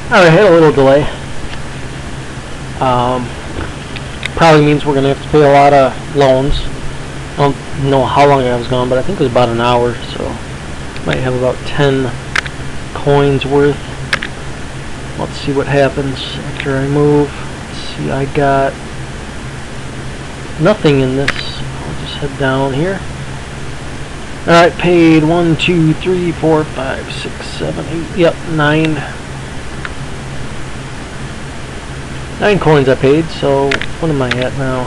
Alright, had a little delay. Probably means we're going to have to pay a lot of loans. I don't know how long I was gone, but I think it was about an hour, so might have about 10 coins worth. Let's see what happens after I move. Let's see, I got nothing in this. I'll just head down here. Alright, paid 1, 2, 3, 4, 5, 6, 7, 8, yep, 9. 9 coins I paid, so what am I at now?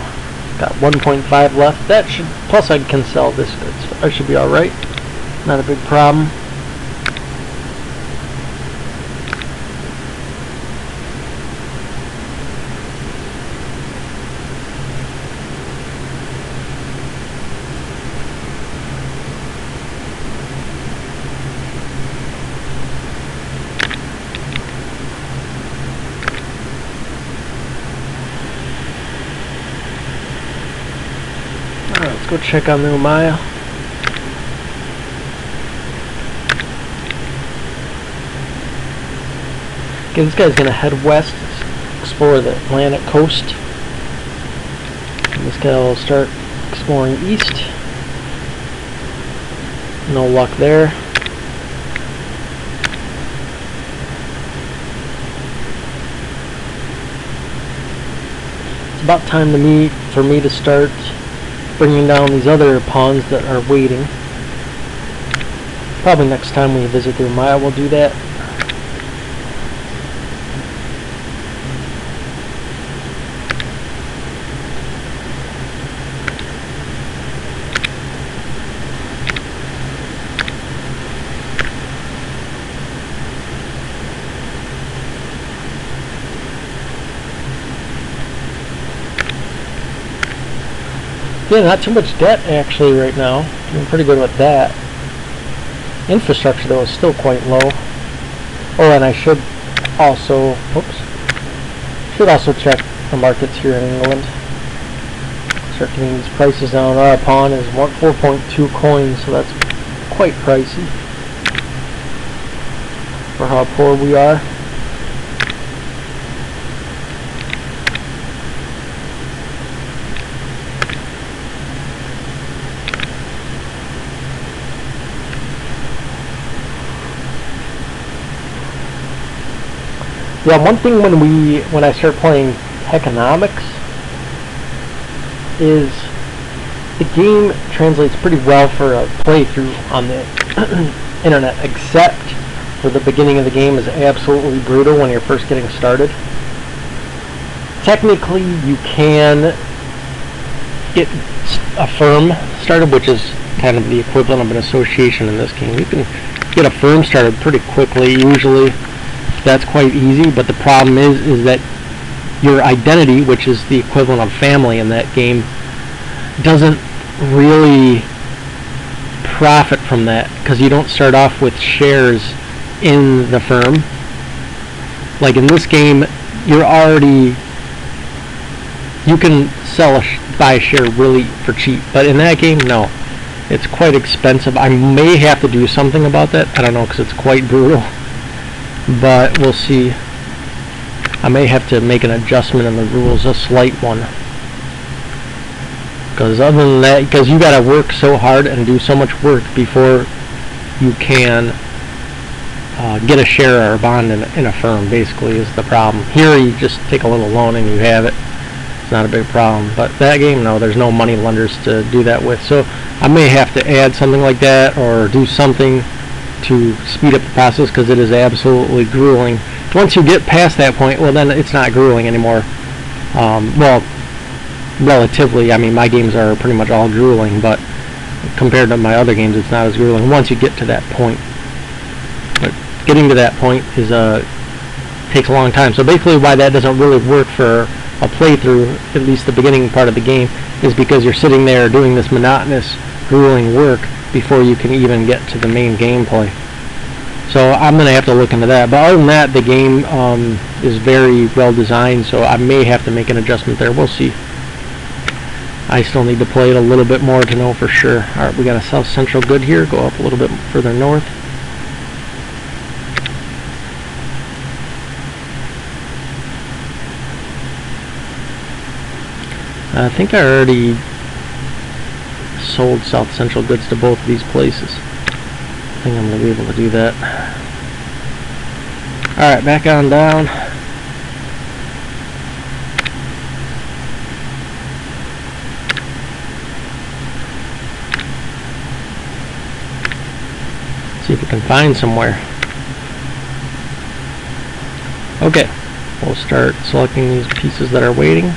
Got 1.5 left. That should, plus I can sell this good, so I should be alright. Not a big problem. Alright, let's go check on the Umaya. Okay, this guy's gonna head west, explore the Atlantic coast. And this guy will start exploring east. No luck there. It's about time for me to start bringing down these other pawns that are waiting. Probably next time we visit the Umaya we'll do that. Yeah, not too much debt actually right now. Doing pretty good with that. Infrastructure though is still quite low. Oh, and I should also, check the markets here in England. Start getting these prices down. Our pawn is 4.2 coins, so that's quite pricey for how poor we are. Yeah, one thing when I start playing economics is the game translates pretty well for a playthrough on the internet, except for the beginning of the game is absolutely brutal when you're first getting started. Technically, you can get a firm started, which is kind of the equivalent of an association in this game. You can get a firm started pretty quickly, usually. That's quite easy, but the problem is that your identity, which is the equivalent of family in that game, doesn't really profit from that because you don't start off with shares in the firm. Like in this game, you can buy a share really for cheap, but in that game, no. It's quite expensive. I may have to do something about that. I don't know, because it's quite brutal. But we'll see. I may have to make an adjustment in the rules, a slight one. Because other than that, because you got to work so hard and do so much work before you can get a share or a bond in a firm, basically, is the problem. Here, you just take a little loan and you have it. It's not a big problem. But that game, no, there's no money lenders to do that with. So I may have to add something like that or do something to speed up the process, because it is absolutely grueling. Once you get past that point, well, then it's not grueling anymore. Well, relatively, I mean, my games are pretty much all grueling, but compared to my other games, it's not as grueling once you get to that point. But getting to that point is takes a long time. So basically, why that doesn't really work for a playthrough, at least the beginning part of the game, is because you're sitting there doing this monotonous, grueling work before you can even get to the main gameplay. So I'm going to have to look into that. But other than that, the game is very well designed, so I may have to make an adjustment there. We'll see. I still need to play it a little bit more to know for sure. Alright, we got a South Central good here. Go up a little bit further north. I think I already sold South Central goods to both of these places. I think I'm going to be able to do that. Alright, back on down. See if we can find somewhere. Okay, we'll start selecting these pieces that are waiting.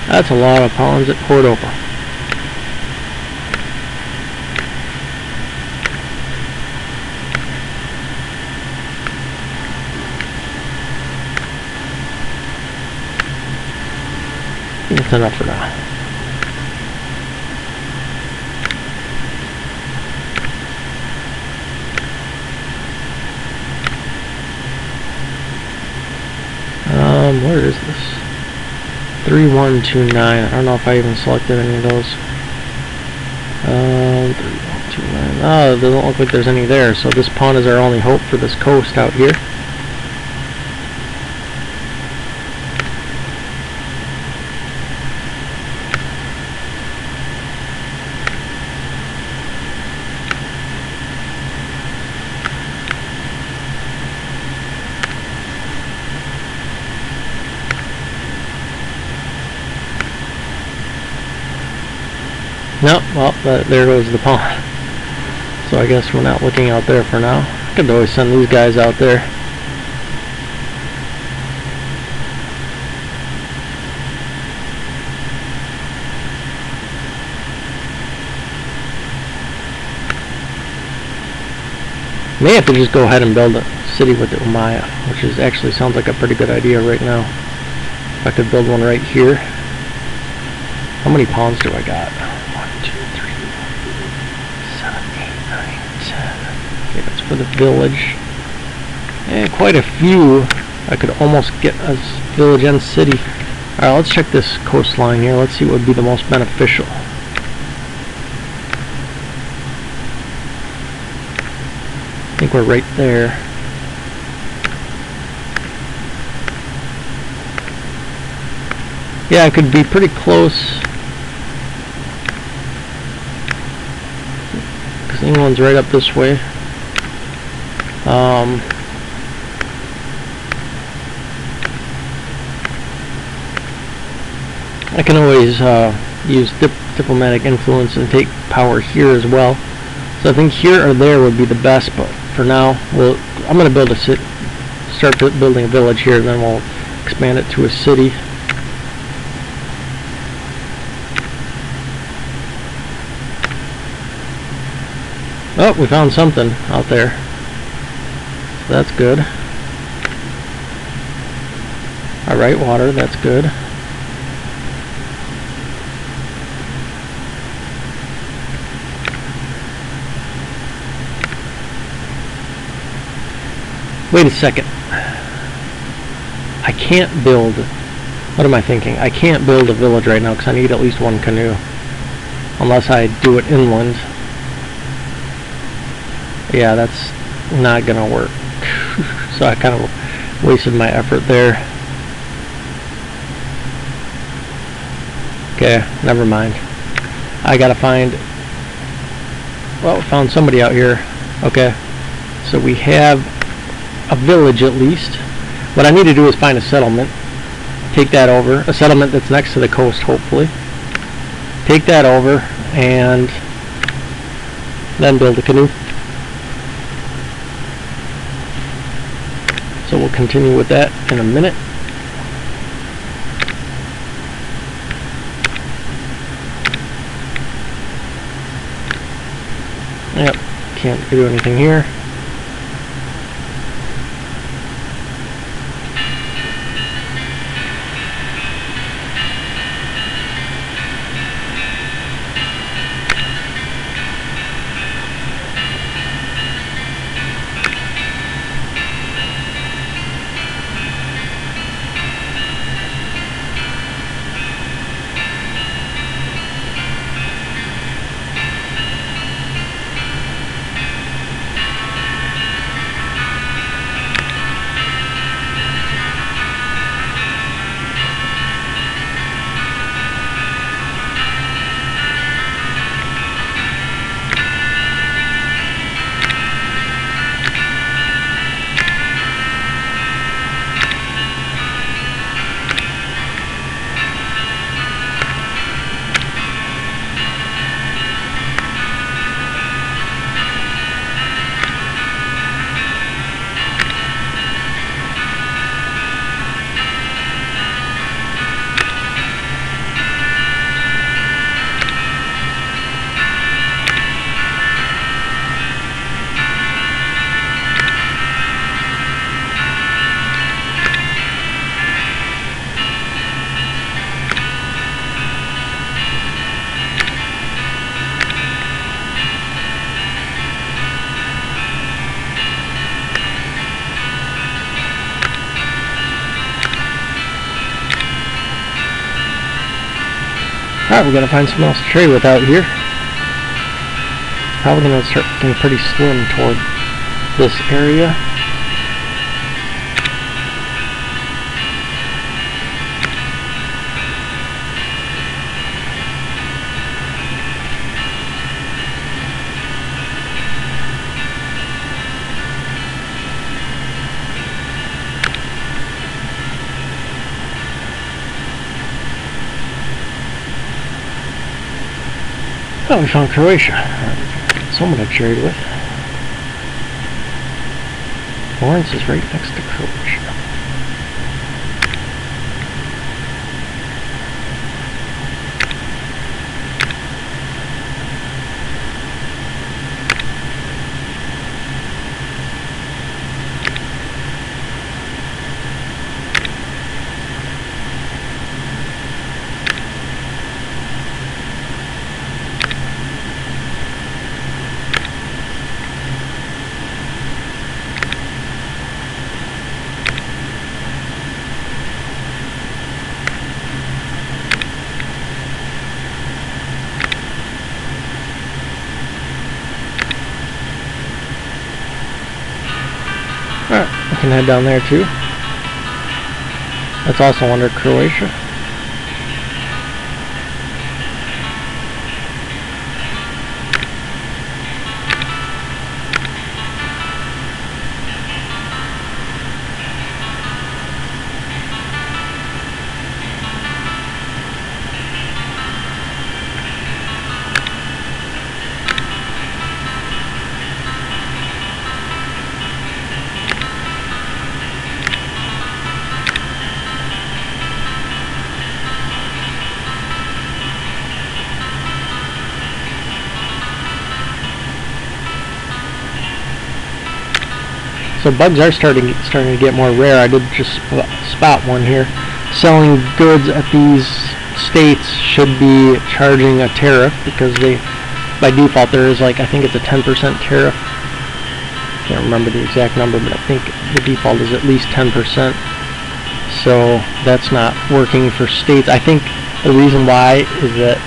That's a lot of pounds at Cordova. That's enough for now. Where is this? 3129. I don't know if I even selected any of those. 3129. Oh, it doesn't look like there's any there. So this pond is our only hope for this coast out here. No, well, there goes the pond. So I guess we're not looking out there for now. I could always send these guys out there. May have to just go ahead and build a city with the Umaya, which is actually sounds like a pretty good idea right now. If I could build one right here. How many pawns do I got? 1, 2, 3, 7, 8, 9, 10. Okay, that's for the village. And quite a few. I could almost get a village and city. Alright, let's check this coastline here. Let's see what would be the most beneficial. I think we're right there. Yeah, I could be pretty close. Because England's right up this way. I can always use diplomatic influence and take power here as well. So I think here or there would be the best, but for now, I'm going to build a city, start building a village here, and then we'll expand it to a city. Oh, we found something out there. So that's good. Alright, water, that's good. Wait a second. I can't build... What am I thinking? I can't build a village right now because I need at least one canoe. Unless I do it inland. Yeah, that's not gonna work. So I kind of wasted my effort there. Okay, never mind. I gotta find... Well, found somebody out here. Okay, so we have a village at least. What I need to do is find a settlement. Take that over. A settlement that's next to the coast, hopefully. Take that over and then build a canoe. So we'll continue with that in a minute. Yep, can't do anything here. Alright, we gotta find someone else to trade with out here. Probably gonna start getting pretty slim toward this area. Oh, we found Croatia. Someone to trade with. Lawrence is right next to Croatia. Alright, we can head down there too. That's also under Croatia. So bugs are starting to get more rare. I did just spot one here. Selling goods at these states should be charging a tariff because they, by default, there is like, I think it's a 10% tariff. Can't remember the exact number, but I think the default is at least 10%. So that's not working for states. I think the reason why is that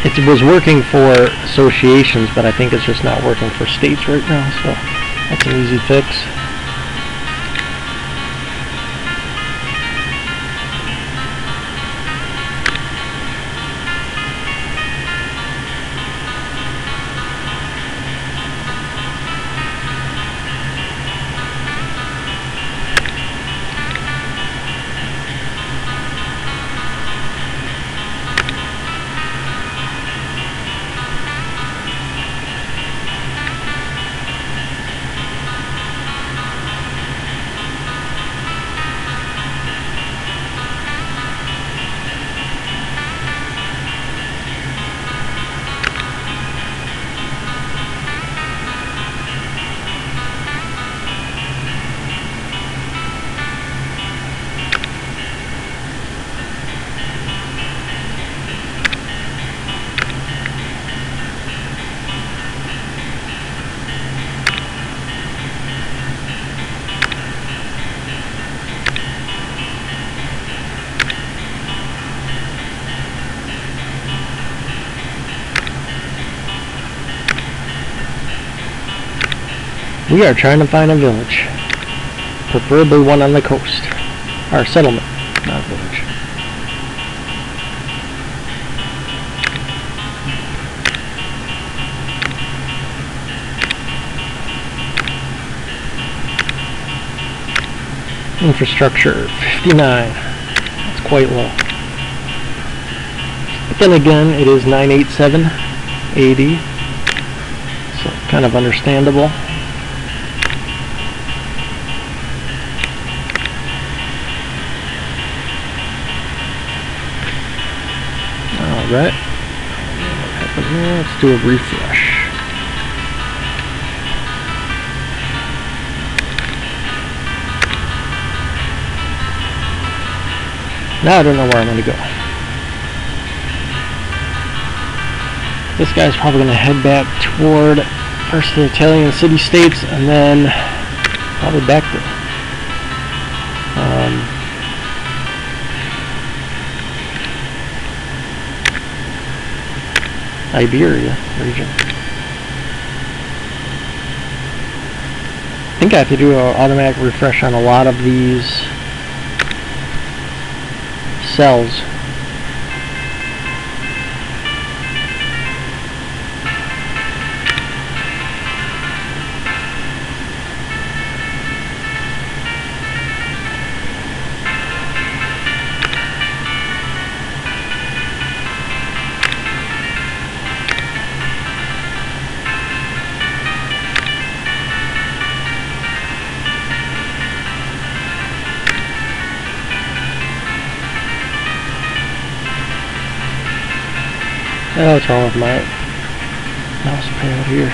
it was working for associations, but I think it's just not working for states right now, so that's an easy fix. We are trying to find a village, preferably one on the coast. Our settlement, not village. Infrastructure, 59. That's quite low. But then again, it is 987 AD, so kind of understandable. Alright, what happened there? Let's do a refresh. Now I don't know where I'm going to go. This guy's probably going to head back toward first the Italian city-states and then probably back to Siberia region. I think I have to do an automatic refresh on a lot of these cells. Oh, what's wrong with my mouse pad here?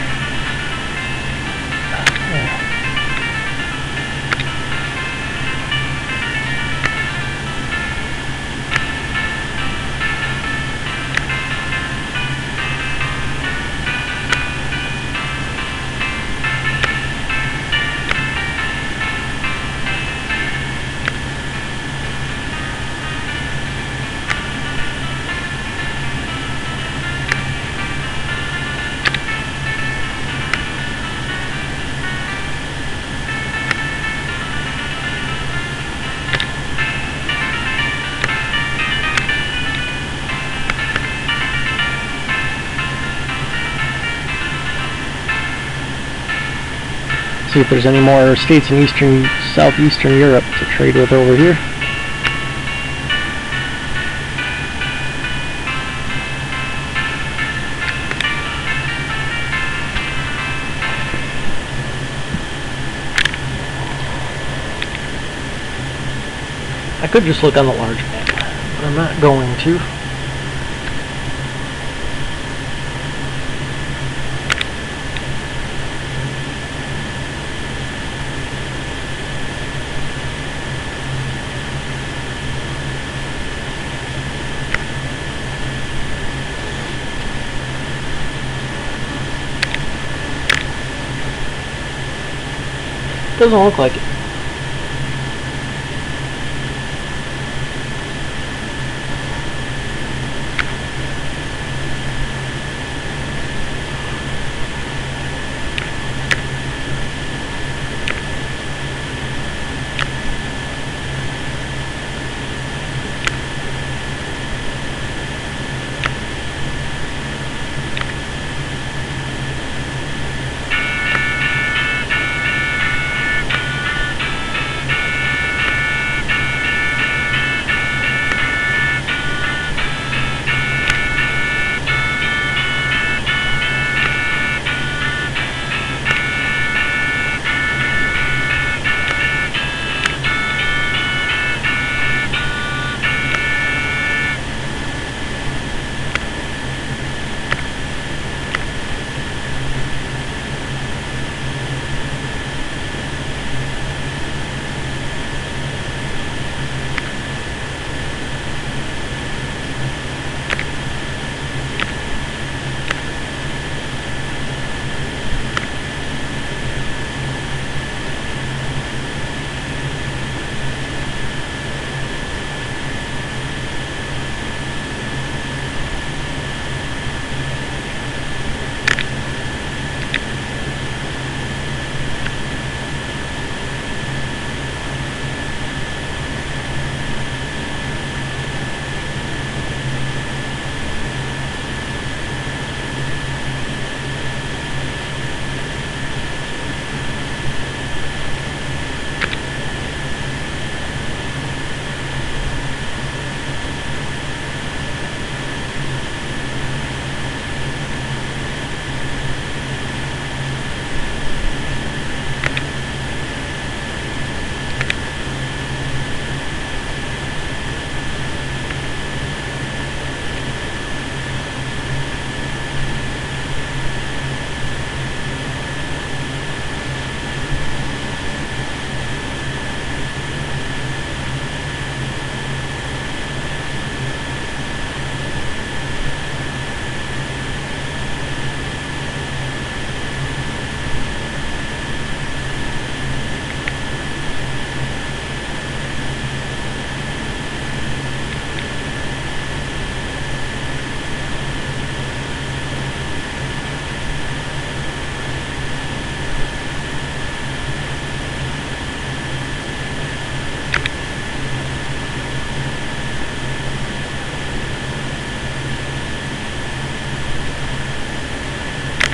See if there's any more states in southeastern Europe to trade with over here. I could just look on the large map, but I'm not going to. Doesn't look like it.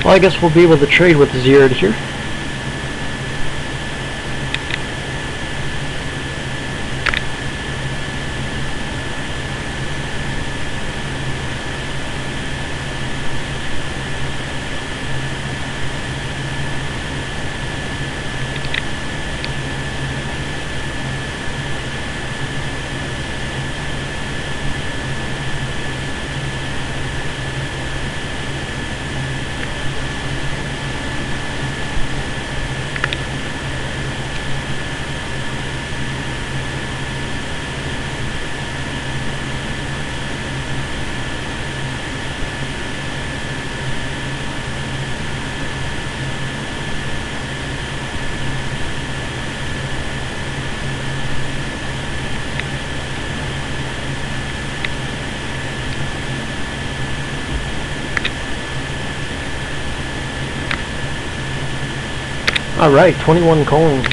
Well, I guess we'll be able to trade with Zird here. Alright, 21 coins.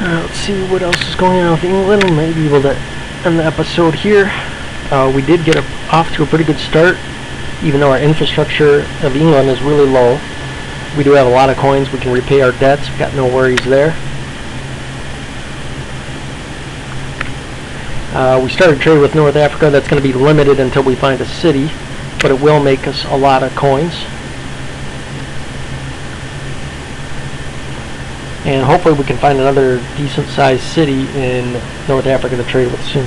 Let's see what else is going on with England. We might be able to end the episode here. We did get off to a pretty good start, even though our infrastructure of England is really low. We do have a lot of coins. We can repay our debts. We've got no worries there. We started trade with North Africa. That's going to be limited until we find a city, but it will make us a lot of coins. And hopefully we can find another decent sized city in North Africa to trade with soon.